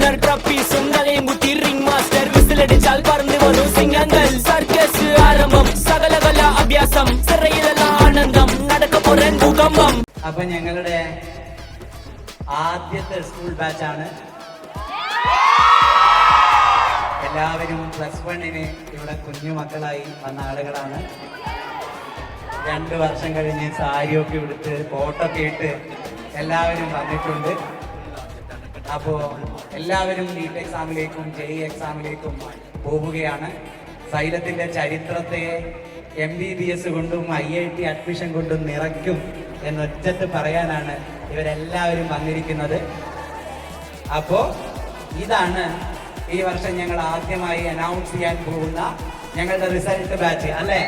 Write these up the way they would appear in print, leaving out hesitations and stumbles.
Winner ട്രോഫീസും തലയും കുത്തി ring master വിസിലടിച്ചാൽ പറന്നു വരും സിംഗങ്ങൾ സർക്കസ് ആരംഭം സകലകല അഭ്യാസം സിറയിലുള്ള ആനന്ദം നടക്കപ്പോരൻ ഭൂകമ്പം. അപ്പൊ ഞങ്ങളുടെ ആദ്യത്തെ സ്കൂൾ ബാച്ചാണ്. എല്ലാവരും +1 ഇവിടെ കുഞ്ഞുമക്കളായി വന്ന ആളുകളാണ്. 2 വർഷം കഴിഞ്ഞ് സാരിയൊക്കെ എടുത്ത് കോട്ടൊക്കെ ഇട്ട് എല്ലാവരും വന്നിട്ടുണ്ട്. അപ്പോൾ എല്ലാവരും നീറ്റ് എക്സാമിലേക്കും JEE എക്സാമിലേക്കും പോവുകയാണ്. സൈലത്തിന്റെ ചരിത്രത്തെ MBBS കൊണ്ടും IIT അഡ്മിഷൻ കൊണ്ടും നിറയ്ക്കും എന്നൊറ്റത്ത് പറയാനാണ് ഇവരെല്ലാവരും വന്നിരിക്കുന്നത്. അപ്പോൾ ഇതാണ് ഈ വർഷം ഞങ്ങൾ ആദ്യമായി അനൗൺസ് ചെയ്യാൻ പോകുന്ന ഞങ്ങളുടെ റിസൾട്ട് ബാച്ച് അല്ലേ?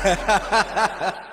Ha ha ha ha.